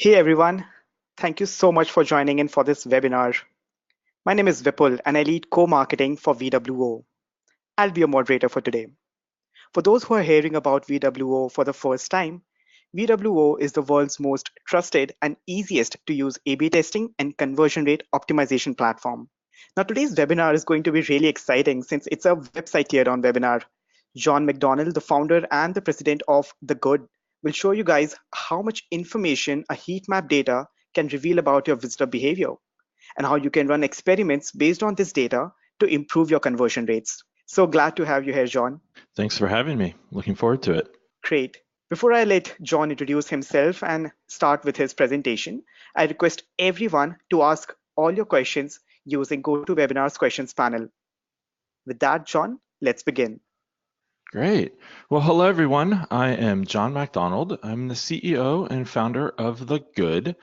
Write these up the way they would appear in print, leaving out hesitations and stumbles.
Hey everyone, thank you so much for joining in for this webinar. My name is Vipul and I lead co-marketing for VWO. I'll be your moderator for today. For those who are hearing about VWO for the first time, VWO is the world's most trusted and easiest to use A/B testing and conversion rate optimization platform. Now today's webinar is going to be really exciting since it's a website teardown webinar. John McDonnell, the founder and the president of The Good, will show you guys how much information a heat map data can reveal about your visitor behavior and how you can run experiments based on this data to improve your conversion rates. So glad to have you here, John. Thanks for having me. Looking forward to it. Great. Before I let John introduce himself and start with his presentation, I request everyone to ask all your questions using GoToWebinar's questions panel. With that, John, let's begin. Great. Well, hello, everyone. I am John McDonald. I'm the CEO and founder of The Good.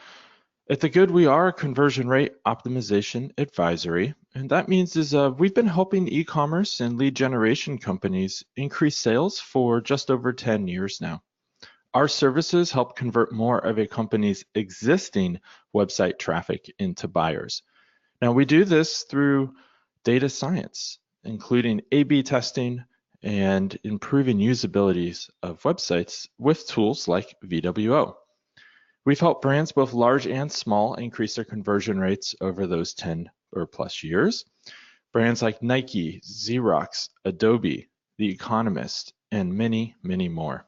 At The Good, we are a conversion rate optimization advisory. And that means we've been helping e-commerce and lead generation companies increase sales for just over 10 years now. Our services help convert more of a company's existing website traffic into buyers. Now, we do this through data science, including A/B testing and improving usabilities of websites with tools like VWO. We've helped brands both large and small increase their conversion rates over those 10 or plus years. Brands like Nike, Xerox, Adobe, The Economist, and many, many more.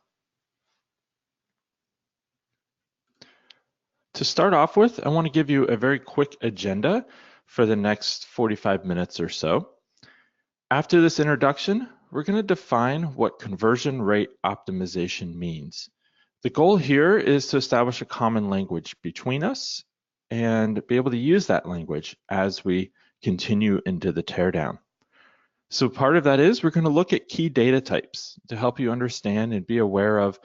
To start off with, I want to give you a very quick agenda for the next 45 minutes or so. After this introduction, we're going to define what conversion rate optimization means. The goal here is to establish a common language between us and be able to use that language as we continue into the teardown. So part of that is we're going to look at key data types to help you understand and be aware of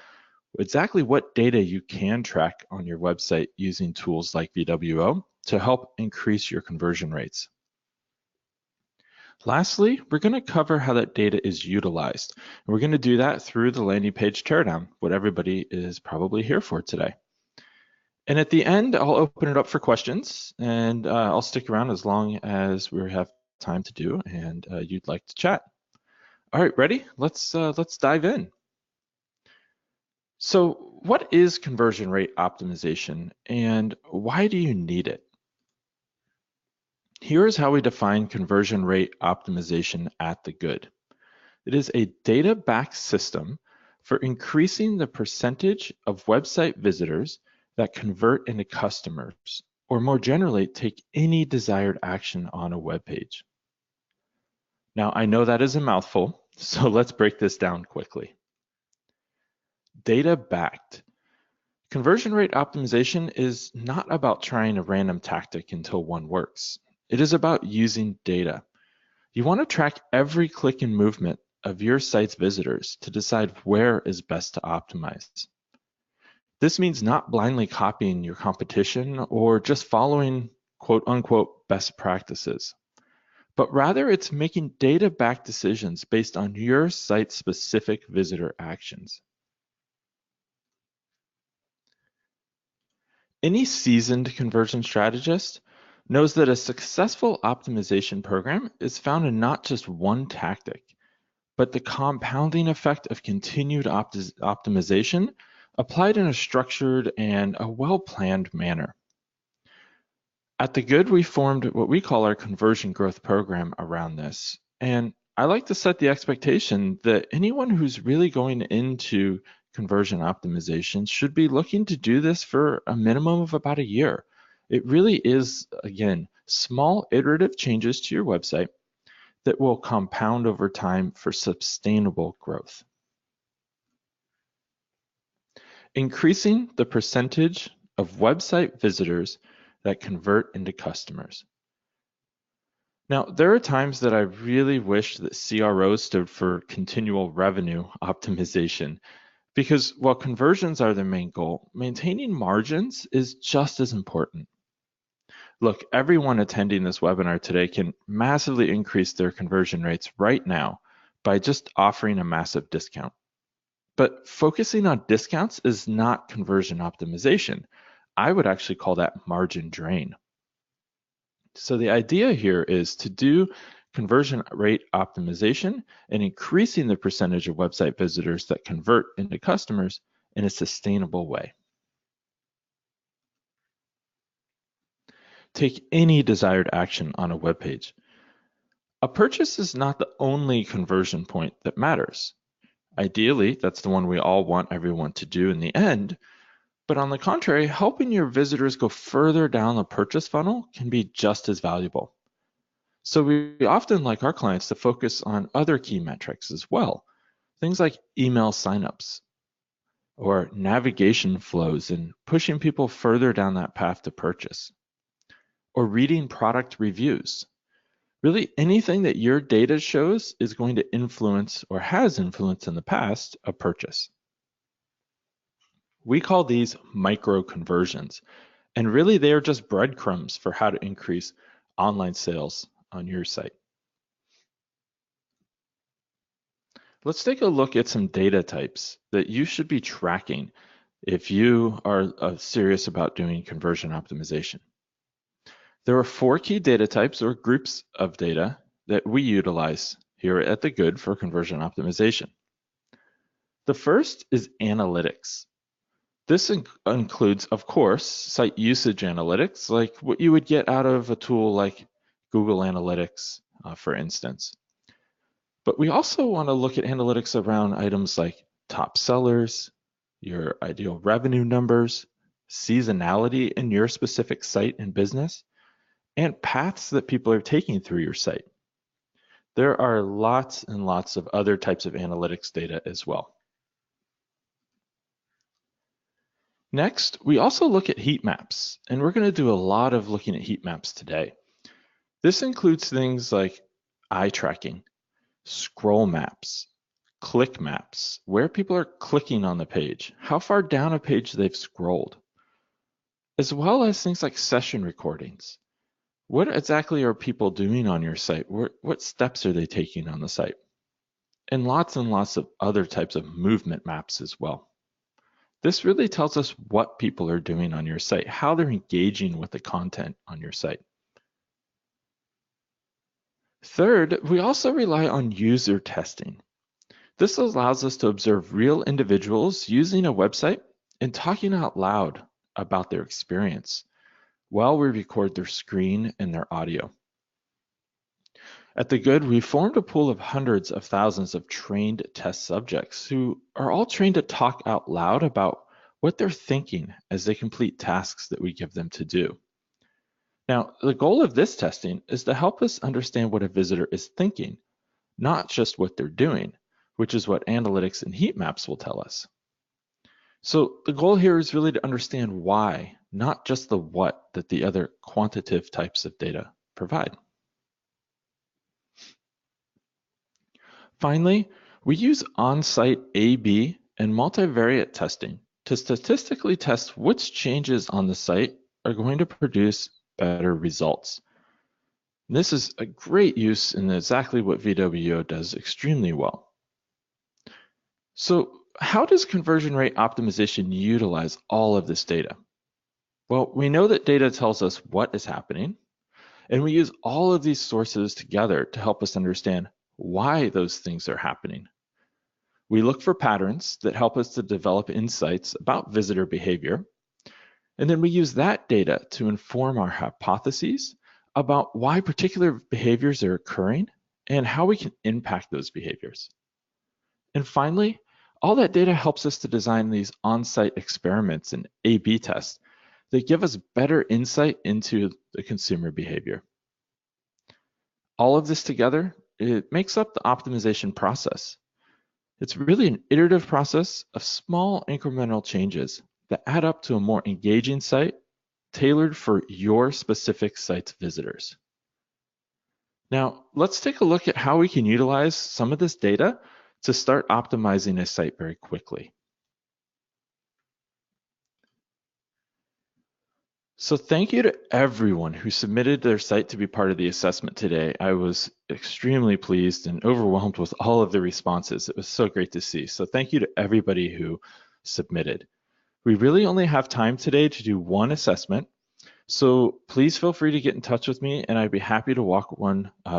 exactly what data you can track on your website using tools like VWO to help increase your conversion rates. Lastly, we're going to cover how that data is utilized. And we're going to do that through the landing page teardown, what everybody is probably here for today. And at the end, I'll open it up for questions, and I'll stick around as long as we have time to do and you'd like to chat. All right, ready? Let's dive in. So what is conversion rate optimization and why do you need it? Here is how we define conversion rate optimization at The Good. It is a data-backed system for increasing the percentage of website visitors that convert into customers, or more generally, take any desired action on a web page. Now, I know that is a mouthful, so let's break this down quickly. Data-backed. Conversion rate optimization is not about trying a random tactic until one works. It is about using data. You want to track every click and movement of your site's visitors to decide where is best to optimize. This means not blindly copying your competition or just following quote unquote best practices, but rather it's making data-backed decisions based on your site's specific visitor actions. Any seasoned conversion strategist knows that a successful optimization program is found in not just one tactic, but the compounding effect of continued optimization applied in a structured and a well-planned manner. At The Good, we formed what we call our conversion growth program around this. And I like to set the expectation that anyone who's really going into conversion optimization should be looking to do this for a minimum of about a year. It really is, again, small iterative changes to your website that will compound over time for sustainable growth. Increasing the percentage of website visitors that convert into customers. Now, there are times that I really wish that CRO stood for continual revenue optimization, because while conversions are the main goal, maintaining margins is just as important. Look, everyone attending this webinar today can massively increase their conversion rates right now by just offering a massive discount. But focusing on discounts is not conversion optimization. I would actually call that margin drain. So the idea here is to do conversion rate optimization and increasing the percentage of website visitors that convert into customers in a sustainable way. Take any desired action on a web page. A purchase is not the only conversion point that matters. Ideally, that's the one we all want everyone to do in the end. But on the contrary, helping your visitors go further down the purchase funnel can be just as valuable. So we often like our clients to focus on other key metrics as well. Things like email signups or navigation flows and pushing people further down that path to purchase, or reading product reviews. Really, anything that your data shows is going to influence or has influenced in the past a purchase. We call these micro conversions, and really they are just breadcrumbs for how to increase online sales on your site. Let's take a look at some data types that you should be tracking if you are serious about doing conversion optimization. There are 4 key data types or groups of data that we utilize here at The Good for conversion optimization. The first is analytics. This includes, of course, site usage analytics, like what you would get out of a tool like Google Analytics, for instance. But we also want to look at analytics around items like top sellers, your ideal revenue numbers, seasonality in your specific site and business, and paths that people are taking through your site. There are lots and lots of other types of analytics data as well. Next, we also look at heat maps, and we're going to do a lot of looking at heat maps today. This includes things like eye tracking, scroll maps, click maps, where people are clicking on the page, how far down a page they've scrolled, as well as things like session recordings. What exactly are people doing on your site? What steps are they taking on the site? And lots of other types of movement maps as well. This really tells us what people are doing on your site, how they're engaging with the content on your site. Third, we also rely on user testing. This allows us to observe real individuals using a website and talking out loud about their experience while we record their screen and their audio. At The Good, we formed a pool of hundreds of thousands of trained test subjects who are all trained to talk out loud about what they're thinking as they complete tasks that we give them to do. Now, the goal of this testing is to help us understand what a visitor is thinking, not just what they're doing, which is what analytics and heat maps will tell us. So the goal here is really to understand why, not just the what that the other quantitative types of data provide. Finally, we use on-site A/B and multivariate testing to statistically test which changes on the site are going to produce better results. This is a great use in exactly what VWO does extremely well. So how does conversion rate optimization utilize all of this data? Well, we know that data tells us what is happening, and we use all of these sources together to help us understand why those things are happening. We look for patterns that help us to develop insights about visitor behavior, and then we use that data to inform our hypotheses about why particular behaviors are occurring and how we can impact those behaviors. And finally, all that data helps us to design these on-site experiments and A/B tests that give us better insight into the consumer behavior. All of this together, it makes up the optimization process. It's really an iterative process of small incremental changes that add up to a more engaging site tailored for your specific site's visitors. Now, let's take a look at how we can utilize some of this data to start optimizing a site very quickly. So thank you to everyone who submitted their site to be part of the assessment today. I was extremely pleased and overwhelmed with all of the responses. It was so great to see. So thank you to everybody who submitted. We really only have time today to do one assessment, so please feel free to get in touch with me and I'd be happy to walk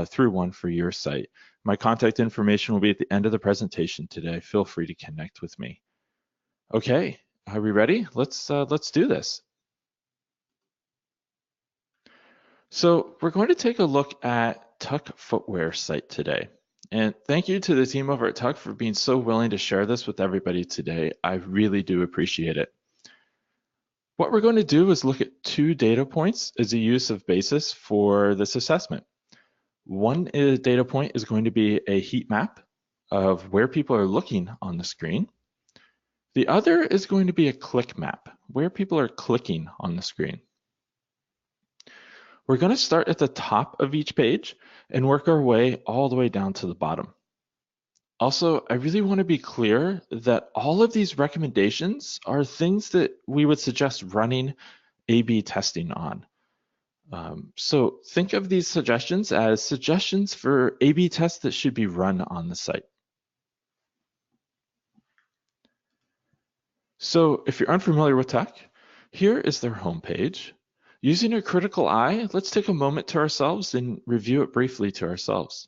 through one for your site. My contact information will be at the end of the presentation today. Feel free to connect with me. Okay, are we ready? Let's do this. So we're going to take a look at Tuck Footwear site today. And thank you to the team over at Tuck for being so willing to share this with everybody today. I really do appreciate it. What we're going to do is look at two data points as a use of basis for this assessment. One data point is going to be a heat map of where people are looking on the screen. The other is going to be a click map, where people are clicking on the screen. We're going to start at the top of each page and work our way all the way down to the bottom. Also, I really want to be clear that all of these recommendations are things that we would suggest running A/B testing on. So think of these suggestions as suggestions for A/B tests that should be run on the site. So if you're unfamiliar with Tuck, here is their homepage. Using a critical eye, let's take a moment to ourselves and review it briefly to ourselves.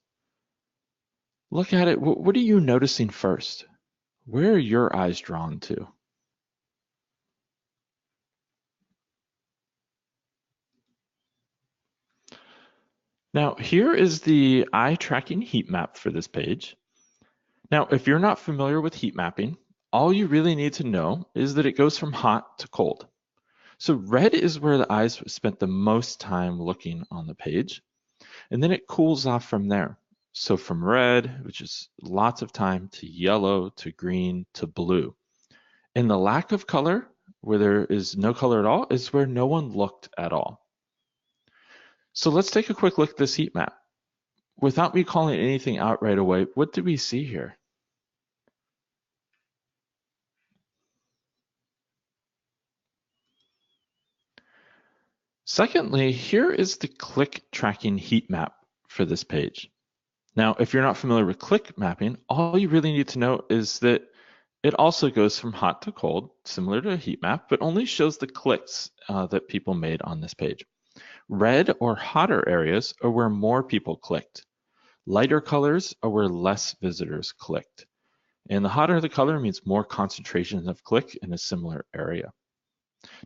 Look at it. What are you noticing first? Where are your eyes drawn to? Now, here is the eye tracking heat map for this page. Now, if you're not familiar with heat mapping, all you really need to know is that it goes from hot to cold. So red is where the eyes spent the most time looking on the page, and then it cools off from there. So from red, which is lots of time, to yellow, to green, to blue. And the lack of color, where there is no color at all, is where no one looked at all. So let's take a quick look at this heat map. Without me calling anything out right away, what do we see here? Secondly, here is the click tracking heat map for this page. Now, if you're not familiar with click mapping, all you really need to know is that it also goes from hot to cold, similar to a heat map, but only shows the clicks that people made on this page. Red or hotter areas are where more people clicked. Lighter colors are where less visitors clicked. And the hotter the color means more concentration of click in a similar area.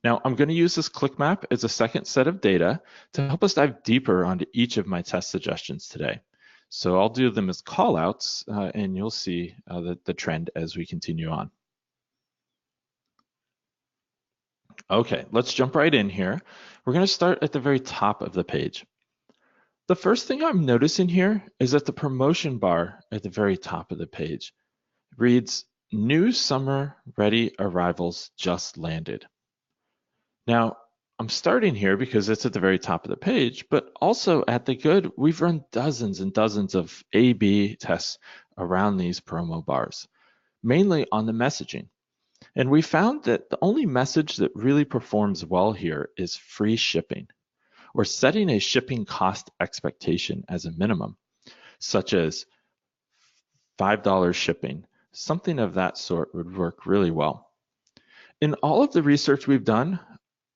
Now, I'm going to use this click map as a second set of data to help us dive deeper onto each of my test suggestions today. So I'll do them as callouts, and you'll see the trend as we continue on. Okay, let's jump right in here. We're going to start at the very top of the page. The first thing I'm noticing here is that the promotion bar at the very top of the page reads, "New summer ready arrivals just landed." Now, I'm starting here because it's at the very top of the page, but also at the Good, we've run dozens and dozens of A/B tests around these promo bars, mainly on the messaging. And we found that the only message that really performs well here is free shipping, or setting a shipping cost expectation as a minimum, such as $5 shipping. Something of that sort would work really well. In all of the research we've done,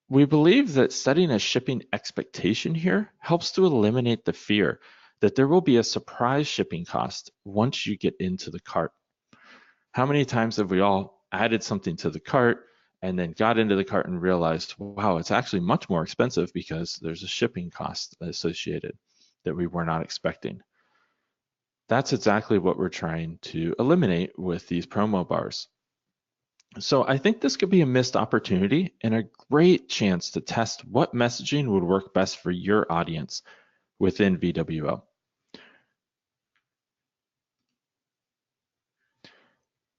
we believe that setting a shipping expectation here helps to eliminate the fear that there will be a surprise shipping cost once you get into the cart. How many times have we all added something to the cart and then got into the cart and realized, wow, it's actually much more expensive because there's a shipping cost associated that we were not expecting? That's exactly what we're trying to eliminate with these promo bars. So I think this could be a missed opportunity and a great chance to test what messaging would work best for your audience within VWO.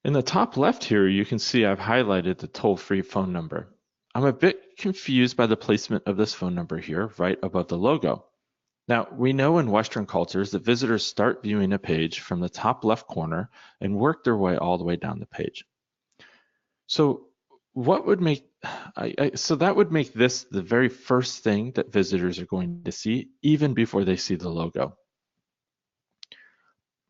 In the top left here, you can see I've highlighted the toll-free phone number. I'm a bit confused by the placement of this phone number here, right above the logo. Now, we know in Western cultures that visitors start viewing a page from the top left corner and work their way all the way down the page. So what would make, so that would make this the very first thing that visitors are going to see even before they see the logo.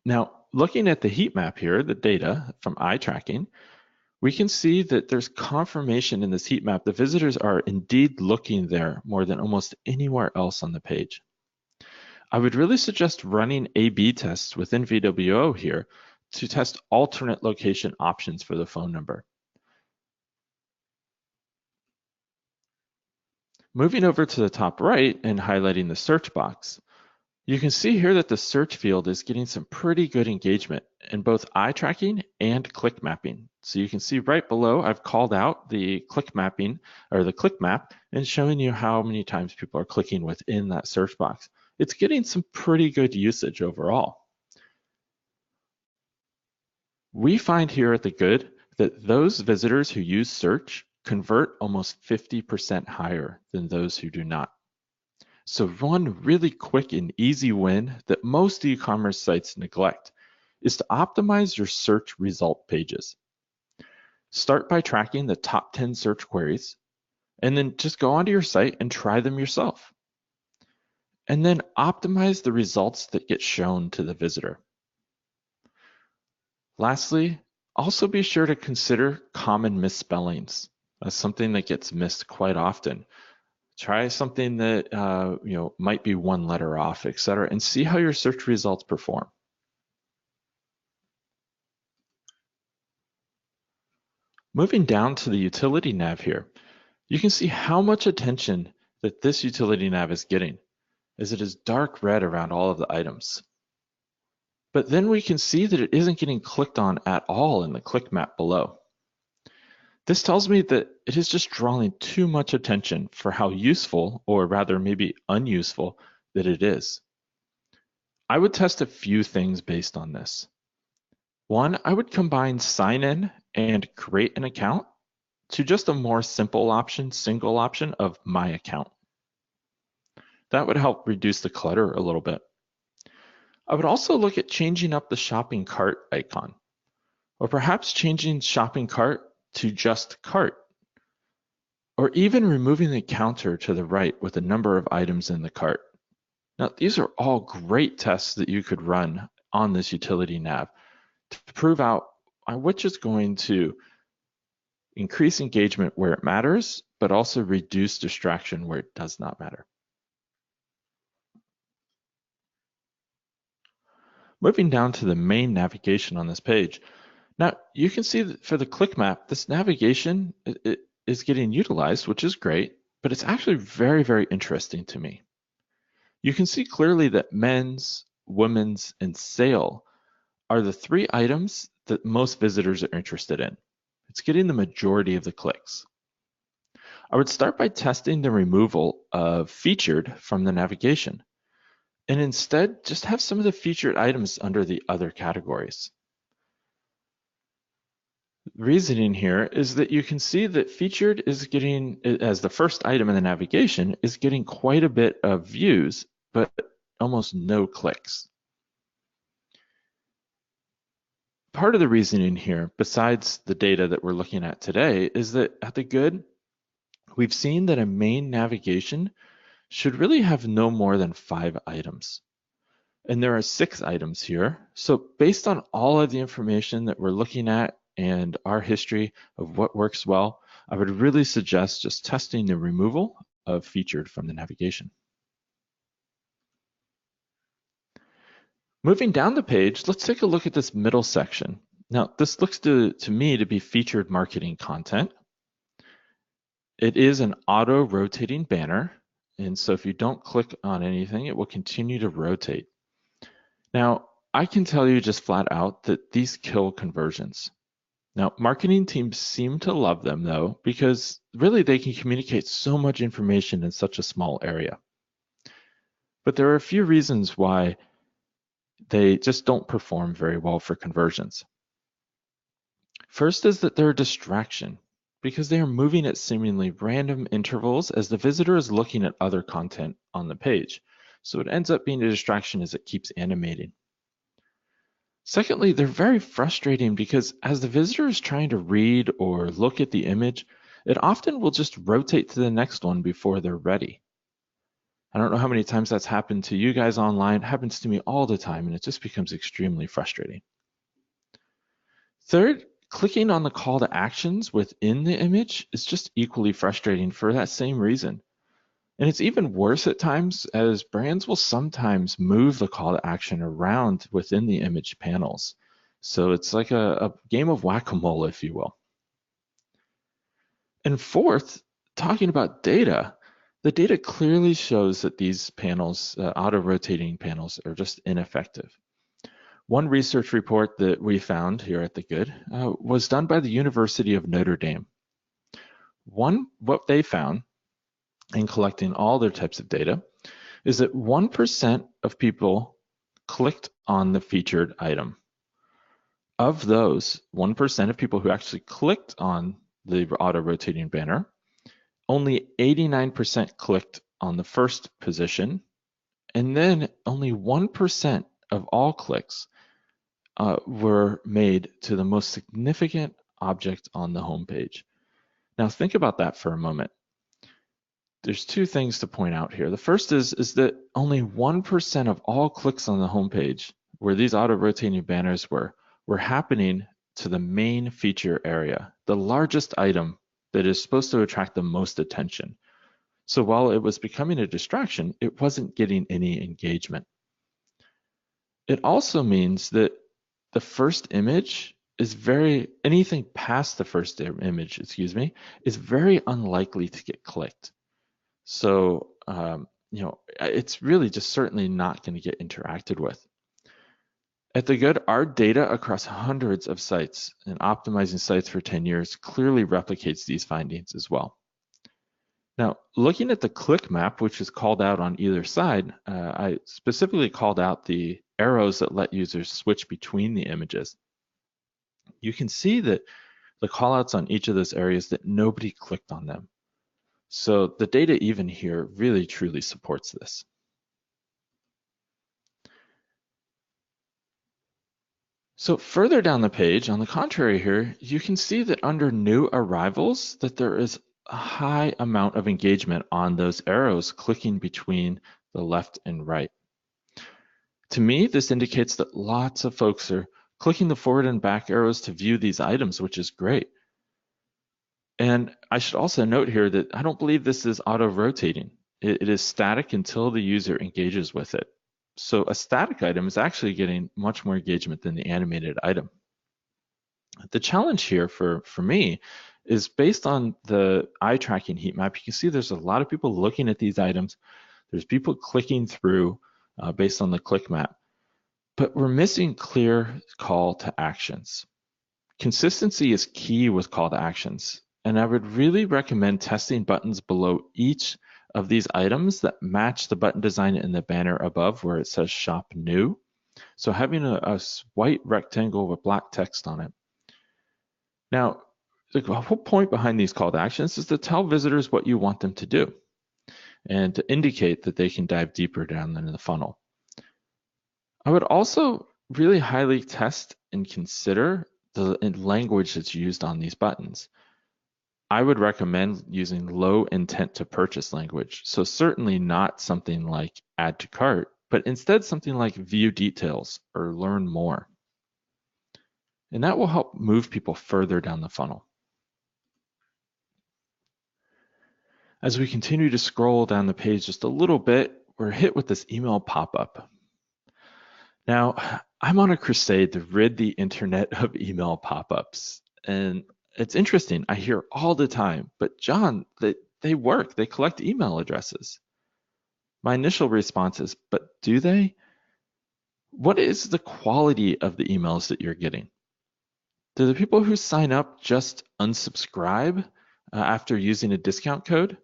Now, looking at the heat map here, the data from eye tracking, we can see that there's confirmation in this heat map that visitors are indeed looking there more than almost anywhere else on the page. I would really suggest running A/B tests within VWO here to test alternate location options for the phone number. Moving over to the top right and highlighting the search box, you can see here that the search field is getting some pretty good engagement in both eye tracking and click mapping. So you can see right below, I've called out the click mapping or the click map and showing you how many times people are clicking within that search box. It's getting some pretty good usage overall. We find here at the Good that those visitors who use search convert almost 50% higher than those who do not. So one really quick and easy win that most e-commerce sites neglect is to optimize your search result pages. Start by tracking the top 10 search queries, and then just go onto your site and try them yourself. And then optimize the results that get shown to the visitor. Lastly, also be sure to consider common misspellings. That's something that gets missed quite often. Try something that might be one letter off, etc., and see how your search results perform. Moving down to the utility nav here, you can see how much attention that this utility nav is getting, as it is dark red around all of the items. But then we can see that it isn't getting clicked on at all in the click map below. This tells me that it is just drawing too much attention for how useful, or rather maybe unuseful, that it is. I would test a few things based on this. One, I would combine sign in and create an account to just a more simple option, single option of my account. That would help reduce the clutter a little bit. I would also look at changing up the shopping cart icon, or perhaps changing shopping cart to just cart, or even removing the counter to the right with a number of items in the cart. Now, these are all great tests that you could run on this utility nav to prove out which is going to increase engagement where it matters, but also reduce distraction where it does not matter. Moving down to the main navigation on this page. Now, you can see that for the click map, this navigation is getting utilized, which is great, but it's actually very, very interesting to me. You can see clearly that men's, women's, and sale are the three items that most visitors are interested in. It's getting the majority of the clicks. I would start by testing the removal of featured from the navigation, and instead just have some of the featured items under the other categories. Reasoning here is that you can see that featured is getting, as the first item in the navigation, is getting quite a bit of views, but almost no clicks. Part of the reasoning here, besides the data that we're looking at today, is that at the Good, we've seen that a main navigation should really have no more than 5 items. And there are 6 items here. So based on all of the information that we're looking at and our history of what works well, I would really suggest just testing the removal of featured from the navigation. Moving down the page, let's take a look at this middle section. Now, this looks to me to be featured marketing content. It is an auto-rotating banner, and so if you don't click on anything, it will continue to rotate. Now, I can tell you just flat out that these kill conversions. Now, marketing teams seem to love them though, because really they can communicate so much information in such a small area. But there are a few reasons why they just don't perform very well for conversions. First is that they're a distraction, because they are moving at seemingly random intervals as the visitor is looking at other content on the page. So it ends up being a distraction as it keeps animating. Secondly, they're very frustrating because as the visitor is trying to read or look at the image, it often will just rotate to the next one before they're ready. I don't know how many times that's happened to you guys online. It happens to me all the time, and it just becomes extremely frustrating. Third, Clicking on the call to actions within the image is just equally frustrating for that same reason. And it's even worse at times, as brands will sometimes move the call to action around within the image panels. So it's like a game of whack-a-mole, if you will. And fourth, talking about data, the data clearly shows that these panels, auto-rotating panels, are just ineffective. One research report that we found here at The Good was done by the University of Notre Dame. What they found in collecting all their types of data is that 1% of people clicked on the featured item. Of those, 1% of people who actually clicked on the auto-rotating banner, only 89% clicked on the first position, and then only 1% of all clicks were made to the most significant object on the homepage. Now think about that for a moment. There's two things to point out here. The first is that only 1% of all clicks on the homepage where these auto-rotating banners were happening to the main feature area, the largest item that is supposed to attract the most attention. So while it was becoming a distraction, it wasn't getting any engagement. It also means that the first image is anything past the first image, is very unlikely to get clicked. So, it's really just certainly not going to get interacted with. At The Good, our data across hundreds of sites and optimizing sites for 10 years clearly replicates these findings as well. Now, looking at the click map, which is called out on either side, I specifically called out the arrows that let users switch between the images. You can see that the callouts on each of those areas that nobody clicked on them. So the data even here really truly supports this. So further down the page, on the contrary here, you can see that under new arrivals that there is a high amount of engagement on those arrows clicking between the left and right. To me, this indicates that lots of folks are clicking the forward and back arrows to view these items, which is great. And I should also note here that I don't believe this is auto-rotating. It is static until the user engages with it. So a static item is actually getting much more engagement than the animated item. The challenge here for me is based on the eye tracking heat map. You can see there's a lot of people looking at these items. There's people clicking through based on the click map, but we're missing clear call to actions. Consistency is key with call to actions, and I would really recommend testing buttons below each of these items that match the button design in the banner above where it says Shop New. So having a white rectangle with black text on it. Now, the whole point behind these call to actions is to tell visitors what you want them to do and to indicate that they can dive deeper down into the funnel. I would also really highly test and consider the language that's used on these buttons. I would recommend using low intent to purchase language. So certainly not something like add to cart, but instead something like view details or learn more. And that will help move people further down the funnel. As we continue to scroll down the page just a little bit, we're hit with this email pop-up. Now, I'm on a crusade to rid the internet of email pop-ups. And it's interesting, I hear all the time, but John, they work, they collect email addresses. My initial response is, but do they? What is the quality of the emails that you're getting? Do the people who sign up just unsubscribe after using a discount code?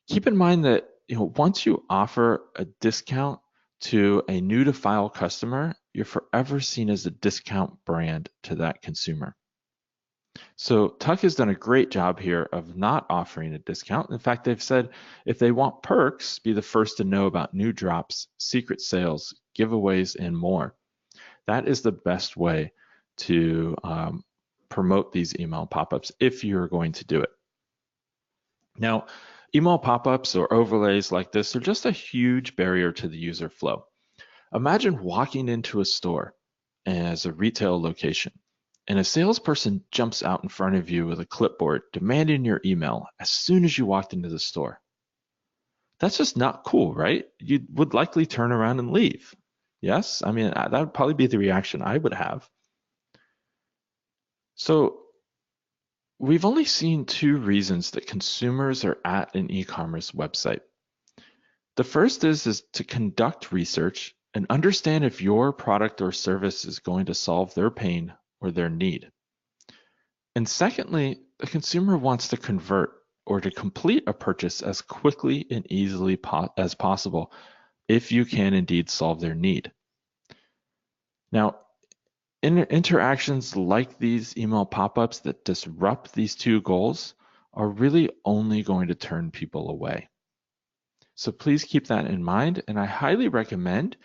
Keep in mind that once you offer a discount to a new to file customer, you're forever seen as a discount brand to that consumer. So Tuck has done a great job here of not offering a discount. In fact, they've said if they want perks, be the first to know about new drops, secret sales, giveaways, and more. That is the best way to promote these email pop-ups if you're going to do it. Now, email pop-ups or overlays like this are just a huge barrier to the user flow. Imagine walking into a store as a retail location and a salesperson jumps out in front of you with a clipboard demanding your email as soon as you walked into the store. That's just not cool, right? You would likely turn around and leave. Yes, I mean, that would probably be the reaction I would have. So we've only seen two reasons that consumers are at an e-commerce website. The first is to conduct research and understand if your product or service is going to solve their pain or their need. And secondly, the consumer wants to convert or to complete a purchase as quickly and easily as possible if you can indeed solve their need. Now, interactions like these email pop-ups that disrupt these two goals are really only going to turn people away. So please keep that in mind, and I highly recommend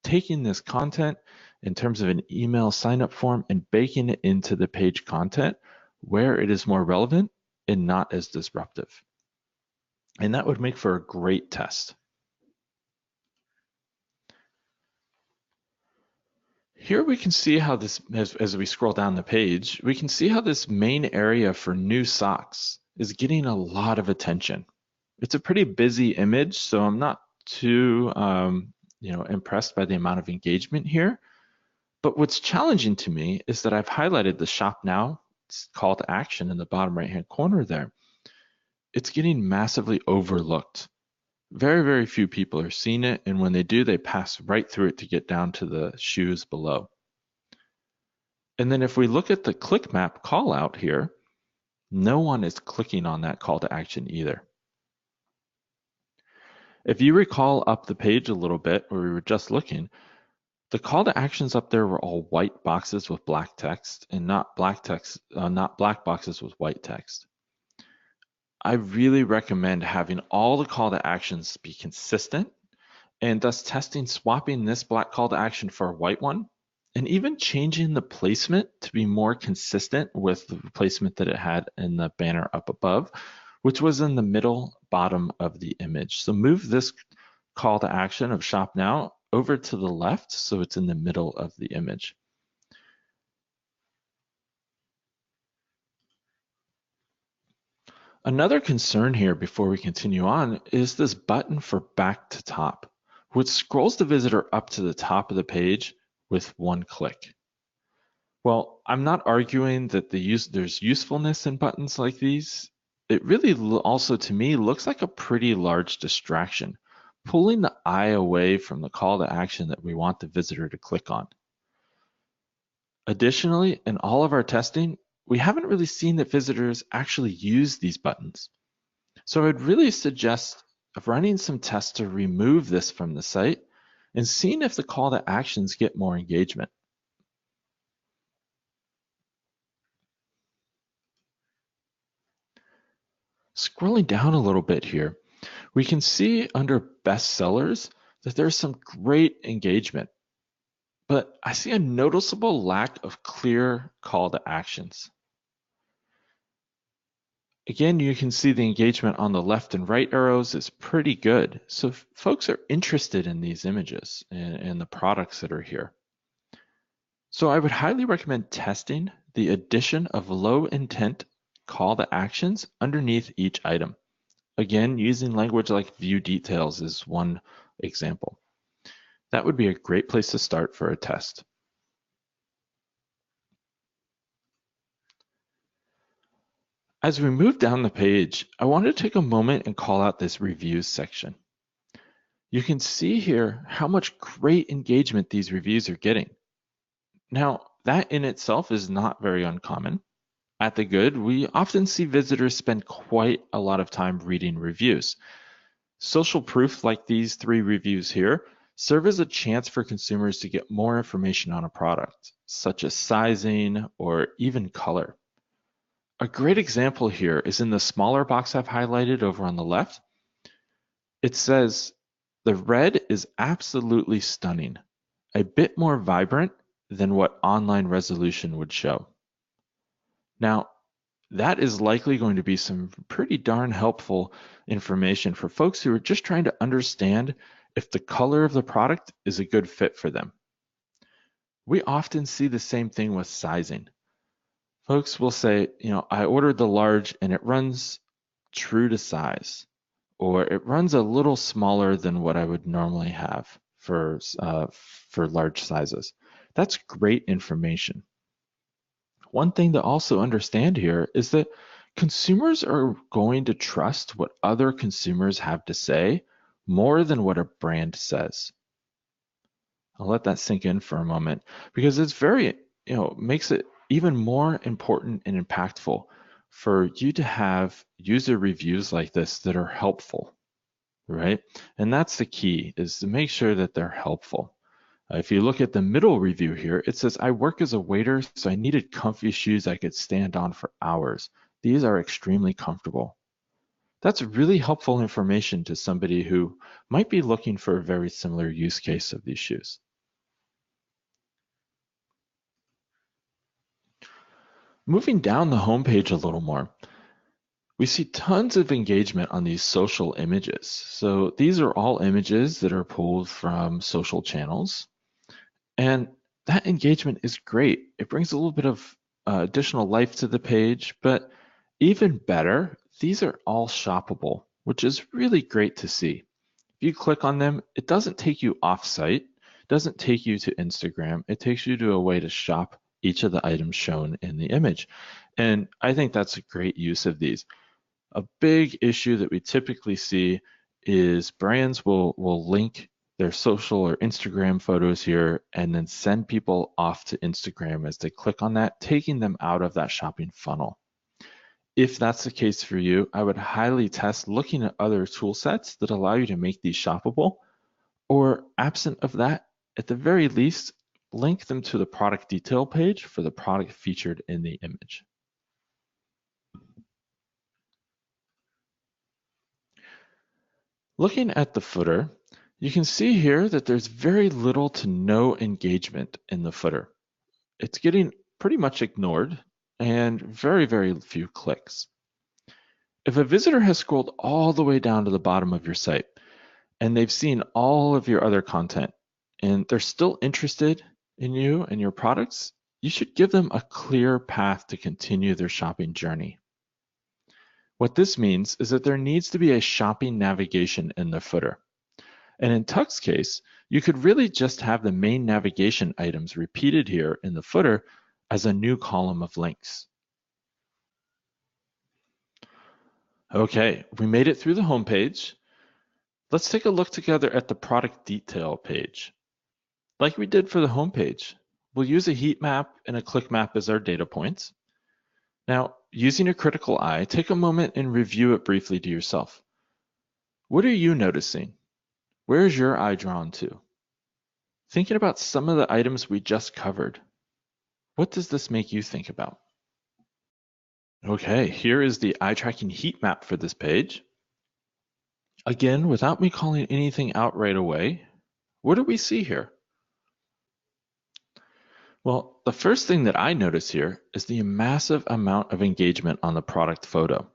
taking this content in terms of an email sign-up form and baking it into the page content where it is more relevant and not as disruptive. And that would make for a great test. Here we can see how this, as we scroll down the page, we can see how this main area for new socks is getting a lot of attention. It's a pretty busy image, so I'm not too impressed by the amount of engagement here. But what's challenging to me is that I've highlighted the Shop Now call to action in the bottom right-hand corner there. It's getting massively overlooked. Very, very few people are seeing it, and when they do, they pass right through it to get down to the shoes below. And then if we look at the click map call out here, no one is clicking on that call to action either. If you recall up the page a little bit where we were just looking, the call to actions up there were all white boxes with black text and not black boxes with white text. I really recommend having all the call to actions be consistent and thus testing swapping this black call to action for a white one and even changing the placement to be more consistent with the placement that it had in the banner up above, which was in the middle bottom of the image. So move this call to action of Shop Now over to the left so it's in the middle of the image. Another concern here before we continue on is this button for back to top, which scrolls the visitor up to the top of the page with one click. Well, I'm not arguing that there's usefulness in buttons like these. It really also, to me, looks like a pretty large distraction, pulling the eye away from the call to action that we want the visitor to click on. Additionally, in all of our testing, we haven't really seen that visitors actually use these buttons. So I'd really suggest running some tests to remove this from the site and seeing if the call to actions get more engagement. Scrolling down a little bit here, we can see under bestsellers that there's some great engagement, but I see a noticeable lack of clear call to actions. Again, you can see the engagement on the left and right arrows is pretty good. So folks are interested in these images and the products that are here. So I would highly recommend testing the addition of low intent call to actions underneath each item. Again, using language like view details is one example. That would be a great place to start for a test. As we move down the page, I want to take a moment and call out this reviews section. You can see here how much great engagement these reviews are getting. Now, that in itself is not very uncommon. At The Good, we often see visitors spend quite a lot of time reading reviews. Social proof like these 3 reviews here serve as a chance for consumers to get more information on a product, such as sizing or even color. A great example here is in the smaller box I've highlighted over on the left. It says, the red is absolutely stunning, a bit more vibrant than what online resolution would show. Now, that is likely going to be some pretty darn helpful information for folks who are just trying to understand if the color of the product is a good fit for them. We often see the same thing with sizing. Folks will say, I ordered the large and it runs true to size, or it runs a little smaller than what I would normally have for large sizes. That's great information. One thing to also understand here is that consumers are going to trust what other consumers have to say more than what a brand says. I'll let that sink in for a moment because it's very, makes it even more important and impactful for you to have user reviews like this that are helpful, right? And that's the key, is to make sure that they're helpful. If you look at the middle review here, it says, I work as a waiter, so I needed comfy shoes I could stand on for hours. These are extremely comfortable. That's really helpful information to somebody who might be looking for a very similar use case of these shoes. Moving down the homepage a little more, we see tons of engagement on these social images. So these are all images that are pulled from social channels. And that engagement is great. It brings a little bit of additional life to the page, but even better, these are all shoppable, which is really great to see. If you click on them, it doesn't take you off-site, doesn't take you to Instagram. It takes you to a way to shop each of the items shown in the image. And I think that's a great use of these. A big issue that we typically see is brands will link their social or Instagram photos here and then send people off to Instagram as they click on that, taking them out of that shopping funnel. If that's the case for you, I would highly test looking at other tool sets that allow you to make these shoppable, or absent of that, at the very least, link them to the product detail page for the product featured in the image. Looking at the footer, you can see here that there's very little to no engagement in the footer. It's getting pretty much ignored and very, very few clicks. If a visitor has scrolled all the way down to the bottom of your site and they've seen all of your other content and they're still interested in you and your products, you should give them a clear path to continue their shopping journey. What this means is that there needs to be a shopping navigation in the footer. And in Tuck's case, you could really just have the main navigation items repeated here in the footer as a new column of links. Okay, we made it through the home page. Let's take a look together at the product detail page. Like we did for the home page, we'll use a heat map and a click map as our data points. Now, using a critical eye, take a moment and review it briefly to yourself. What are you noticing? Where is your eye drawn to? Thinking about some of the items we just covered, what does this make you think about? Okay, here is the eye tracking heat map for this page. Again, without me calling anything out right away, what do we see here? Well, the first thing that I notice here is the massive amount of engagement on the product photo.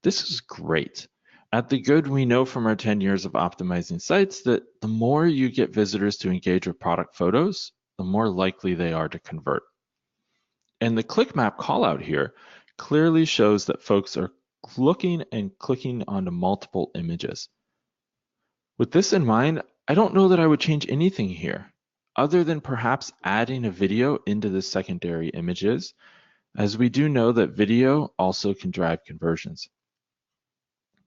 This is great. At The Good, we know from our 10 years of optimizing sites that the more you get visitors to engage with product photos, the more likely they are to convert. And the click map callout here clearly shows that folks are looking and clicking onto multiple images. With this in mind, I don't know that I would change anything here, other than perhaps adding a video into the secondary images, as we do know that video also can drive conversions.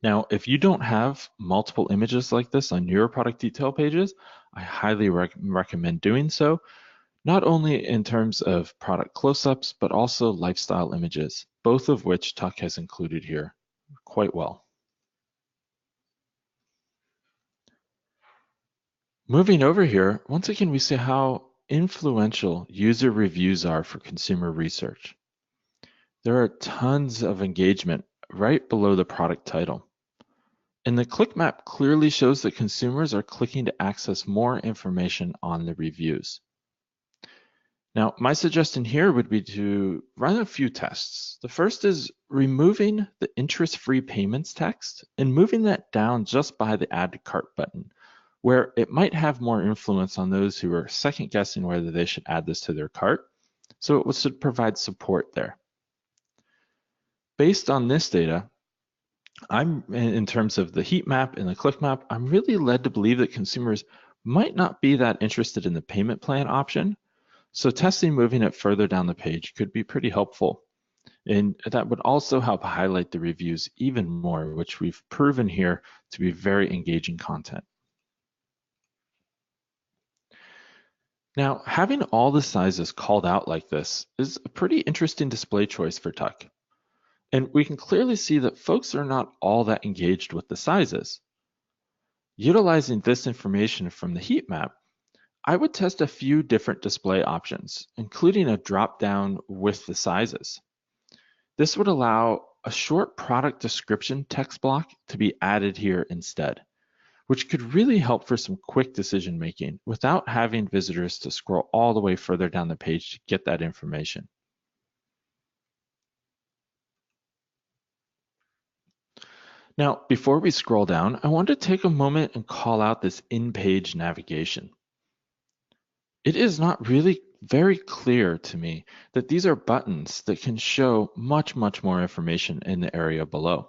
Now, if you don't have multiple images like this on your product detail pages, I highly recommend doing so, not only in terms of product close-ups, but also lifestyle images, both of which Tuck has included here quite well. Moving over here, once again, we see how influential user reviews are for consumer research. There are tons of engagement right below the product title. And the click map clearly shows that consumers are clicking to access more information on the reviews. Now, my suggestion here would be to run a few tests. The first is removing the interest-free payments text and moving that down just by the add to cart button, where it might have more influence on those who are second guessing whether they should add this to their cart. So it should provide support there. Based on this data, in terms of the heat map and the click map, I'm really led to believe that consumers might not be that interested in the payment plan option. So testing moving it further down the page could be pretty helpful. And that would also help highlight the reviews even more, which we've proven here to be very engaging content. Now, having all the sizes called out like this is a pretty interesting display choice for Tuck. And we can clearly see that folks are not all that engaged with the sizes. Utilizing this information from the heat map, I would test a few different display options, including a drop-down with the sizes. This would allow a short product description text block to be added here instead, which could really help for some quick decision making without having visitors to scroll all the way further down the page to get that information. Now, before we scroll down, I want to take a moment and call out this in-page navigation. It is not really very clear to me that these are buttons that can show much more information in the area below.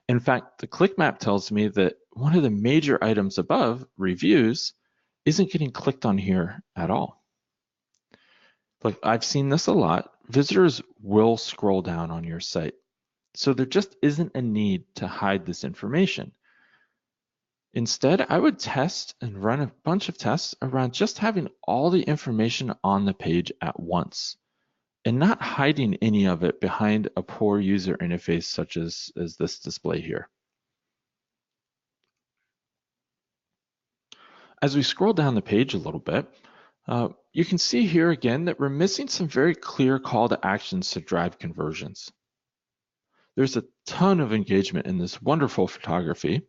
In fact, the click map tells me that one of the major items above, reviews, isn't getting clicked on here at all. Look, I've seen this a lot. Visitors will scroll down on your site. So there just isn't a need to hide this information. Instead, I would test and run a bunch of tests around just having all the information on the page at once and not hiding any of it behind a poor user interface such as this display here. As we scroll down the page a little bit, you can see here again that we're missing some very clear call to actions to drive conversions. There's a ton of engagement in this wonderful photography,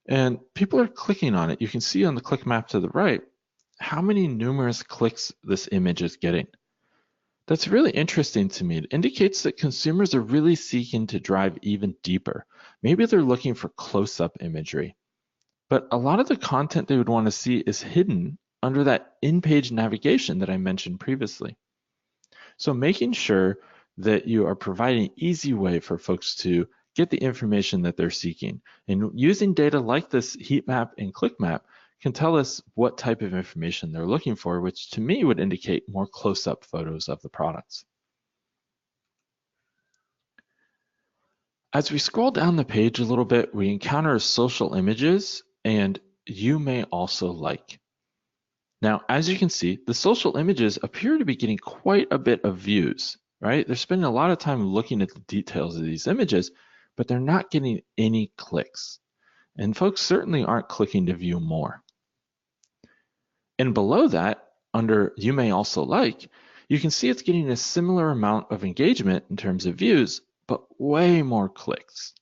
and people are clicking on it. You can see on the click map to the right how many numerous clicks this image is getting. That's really interesting to me. It indicates that consumers are really seeking to drive even deeper. Maybe they're looking for close-up imagery. But a lot of the content they would want to see is hidden under that in-page navigation that I mentioned previously. So making sure that you are providing an easy way for folks to get the information that they're seeking. And using data like this heat map and click map can tell us what type of information they're looking for, which to me would indicate more close-up photos of the products. As we scroll down the page a little bit, we encounter social images and you may also like. Now, as you can see, the social images appear to be getting quite a bit of views, right? They're spending a lot of time looking at the details of these images, but they're not getting any clicks. And folks certainly aren't clicking to view more. And below that, under you may also like, you can see it's getting a similar amount of engagement in terms of views, but way more clicks.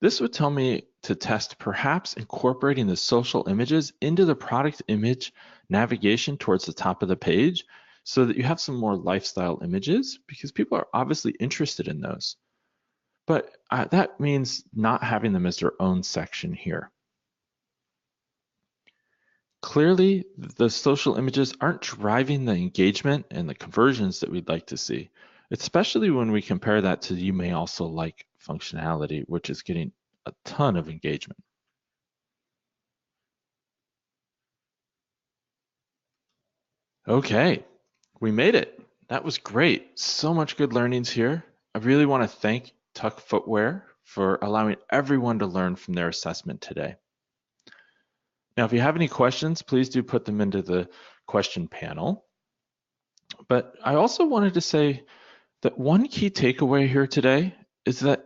This would tell me to test perhaps incorporating the social images into the product image navigation towards the top of the page so that you have some more lifestyle images because people are obviously interested in those. But that means not having them as their own section here. Clearly, the social images aren't driving the engagement and the conversions that we'd like to see, especially when we compare that to you may also like functionality, which is getting a ton of engagement. Okay, we made it. That was great. So much good learnings here. I really want to thank Tuck Footwear for allowing everyone to learn from their assessment today. Now, if you have any questions, please do put them into the question panel. But I also wanted to say that one key takeaway here today is that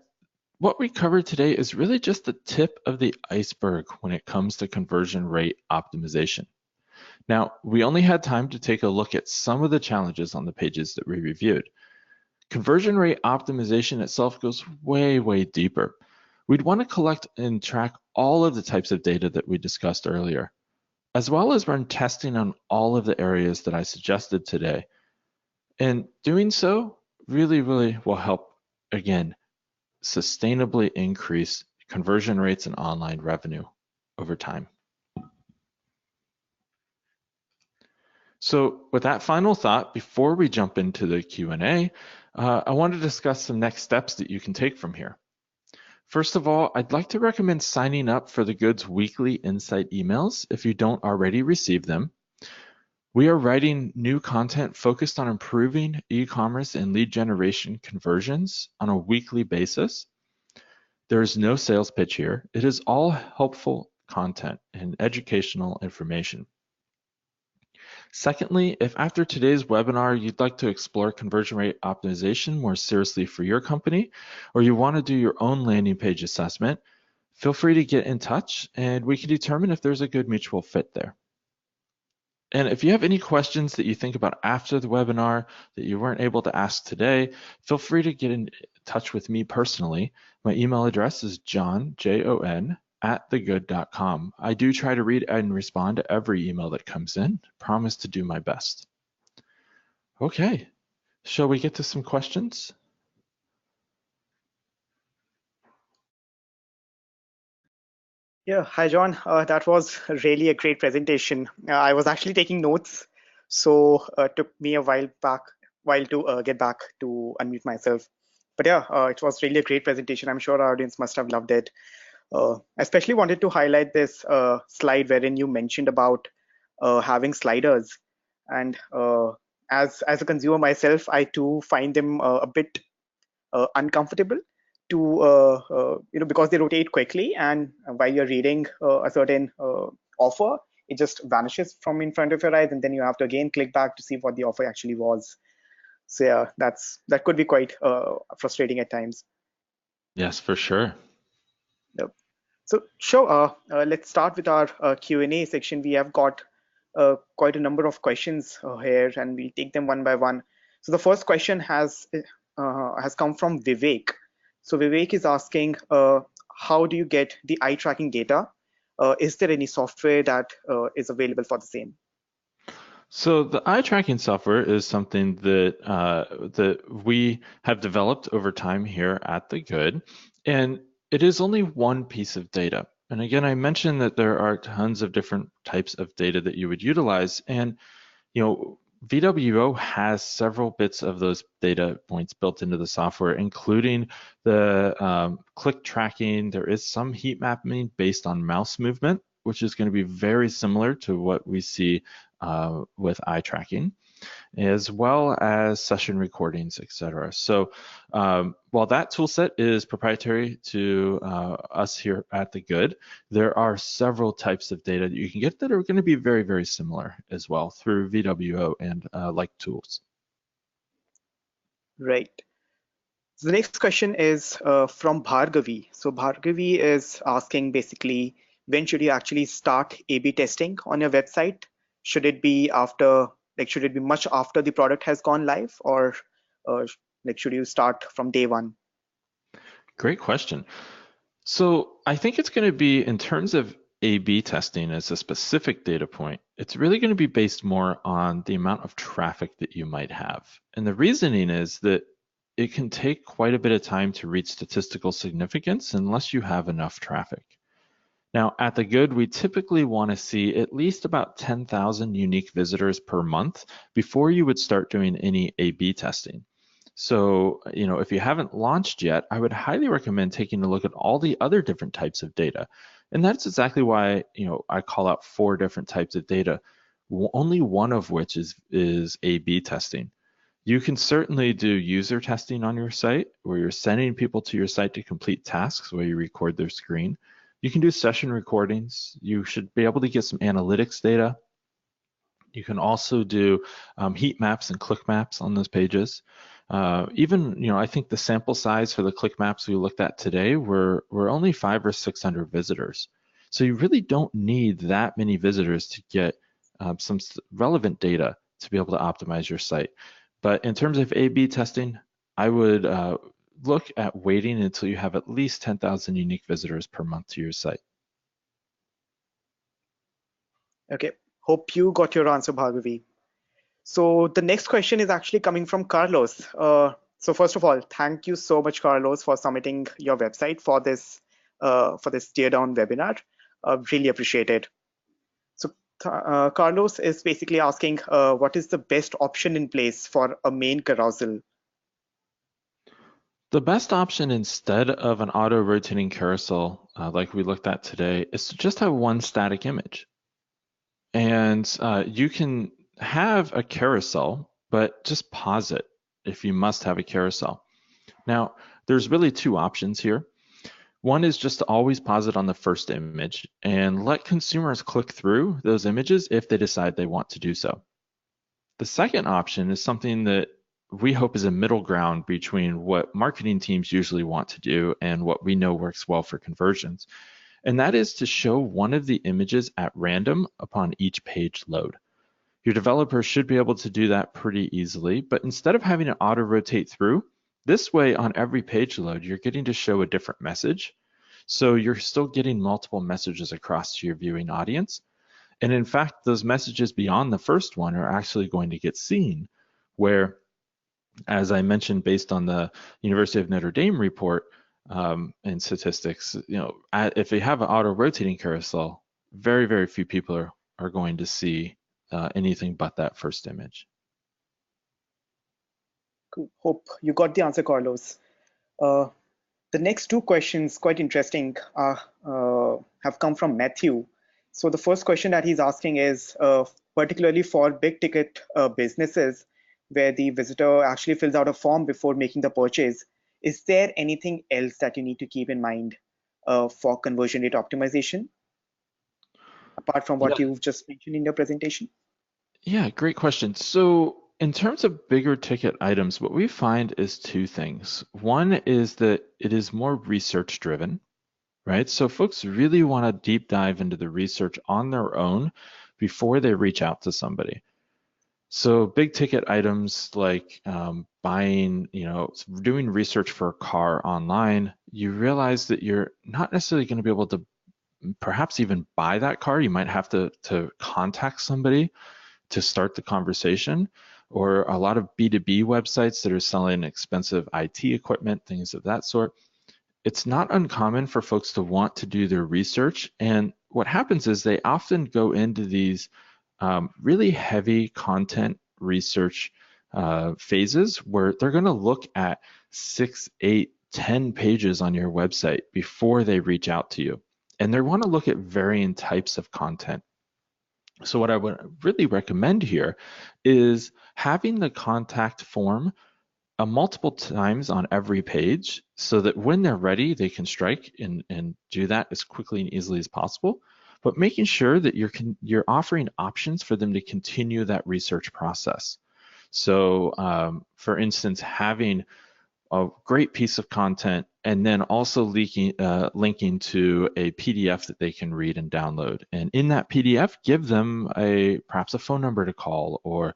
what we covered today is really just the tip of the iceberg when it comes to conversion rate optimization. Now, we only had time to take a look at some of the challenges on the pages that we reviewed. Conversion rate optimization itself goes way deeper. We'd want to collect and track all of the types of data that we discussed earlier, as well as run testing on all of the areas that I suggested today. And doing so really will help, again, sustainably increase conversion rates and online revenue over time. So with that final thought, before we jump into the Q&A, I want to discuss some next steps that you can take from here. First of all, I'd like to recommend signing up for the Good's weekly insight emails if you don't already receive them. We are writing new content focused on improving e-commerce and lead generation conversions on a weekly basis. There is no sales pitch here. It is all helpful content and educational information. Secondly, if after today's webinar you'd like to explore conversion rate optimization more seriously for your company, or you want to do your own landing page assessment, feel free to get in touch and we can determine if there's a good mutual fit there. And if you have any questions that you think about after the webinar that you weren't able to ask today, feel free to get in touch with me personally. My email address is john@thegood.com. I do try to read and respond to every email that comes in. Promise to do my best. Okay, shall we get to some questions? Yeah, hi John. That was really a great presentation. I was actually taking notes, so it took me a while to get back to unmute myself. But yeah, it was really a great presentation. I'm sure our audience must have loved it. Especially wanted to highlight this slide wherein you mentioned about having sliders, and as a consumer myself, I too find them a bit uncomfortable to because they rotate quickly, and while you're reading a certain offer, it just vanishes from in front of your eyes, and then you have to again click back to see what the offer actually was. So yeah, that could be quite frustrating at times. Yes, for sure. Yep. So sure, let's start with our Q&A section. We have got quite a number of questions here, and we'll take them one by one. So the first question has come from Vivek. So Vivek is asking, how do you get the eye tracking data? Is there any software that is available for the same? So the eye tracking software is something that that we have developed over time here at The Good, and it is only one piece of data. And again, I mentioned that there are tons of different types of data that you would utilize, and VWO has several bits of those data points built into the software, including the click tracking. There is some heat mapping based on mouse movement, which is going to be very similar to what we see with eye tracking, as well as session recordings, etc. So while that tool set is proprietary to us here at The Good, there are several types of data that you can get that are going to be very, very similar as well through VWO and like tools. Right. So the next question is from Bhargavi. So Bhargavi is asking basically, when should you actually start A/B testing on your website? Should it be after, should it be much after the product has gone live, or should you start from day one? Great question. So I think it's going to be, in terms of A/B testing as a specific data point, it's really going to be based more on the amount of traffic that you might have. And the reasoning is that it can take quite a bit of time to reach statistical significance unless you have enough traffic. Now, at The Good, we typically want to see at least about 10,000 unique visitors per month before you would start doing any A/B testing. So, if you haven't launched yet, I would highly recommend taking a look at all the other different types of data. And that's exactly why, I call out 4 different types of data, only one of which is A/B testing. You can certainly do user testing on your site, where you're sending people to your site to complete tasks where you record their screen. You can do session recordings. You should be able to get some analytics data. You can also do heat maps and click maps on those pages. Even, I think the sample size for the click maps we looked at today were only 500 or 600 visitors. So you really don't need that many visitors to get some relevant data to be able to optimize your site. But in terms of A/B testing, I would look at waiting until you have at least 10,000 unique visitors per month to your site. Okay, hope you got your answer, Bhargavi. So the next question is actually coming from Carlos. So first of all, thank you so much, Carlos, for submitting your website for this Teardown webinar. Really appreciate it. So Carlos is basically asking what is the best option in place for a main carousel? The best option instead of an auto-rotating carousel, like we looked at today, is to just have one static image. And you can have a carousel, but just pause it if you must have a carousel. Now, there's really two options here. One is just to always pause it on the first image and let consumers click through those images if they decide they want to do so. The second option is something that we hope is a middle ground between what marketing teams usually want to do and what we know works well for conversions. And that is to show one of the images at random upon each page load. Your developers should be able to do that pretty easily, but instead of having it auto-rotate through, this way on every page load, you're getting to show a different message. So you're still getting multiple messages across to your viewing audience. And in fact, those messages beyond the first one are actually going to get seen, where, as I mentioned, based on the University of Notre Dame report and statistics, if they have an auto-rotating carousel, very, very few people are going to see anything but that first image. Cool. Hope you got the answer, Carlos. The next two questions, quite interesting, have come from Matthew. So the first question that he's asking is, particularly for big ticket businesses, where the visitor actually fills out a form before making the purchase, is there anything else that you need to keep in mind for conversion rate optimization, apart from what you've just mentioned in your presentation? Yeah, great question. So in terms of bigger ticket items, what we find is two things. One is that it is more research driven, right? So folks really want to deep dive into the research on their own before they reach out to somebody. So big ticket items like buying, doing research for a car online, you realize that you're not necessarily going to be able to perhaps even buy that car. You might have to contact somebody to start the conversation, or a lot of B2B websites that are selling expensive IT equipment, things of that sort. It's not uncommon for folks to want to do their research, and what happens is they often go into these really heavy content research phases where they're going to look at 6, 8, 10 pages on your website before they reach out to you. And they want to look at varying types of content. So what I would really recommend here is having the contact form multiple times on every page so that when they're ready, they can strike and do that as quickly and easily as possible, but making sure that you're offering options for them to continue that research process. So for instance, having a great piece of content and then also linking to a PDF that they can read and download. And in that PDF, give them perhaps a phone number to call, or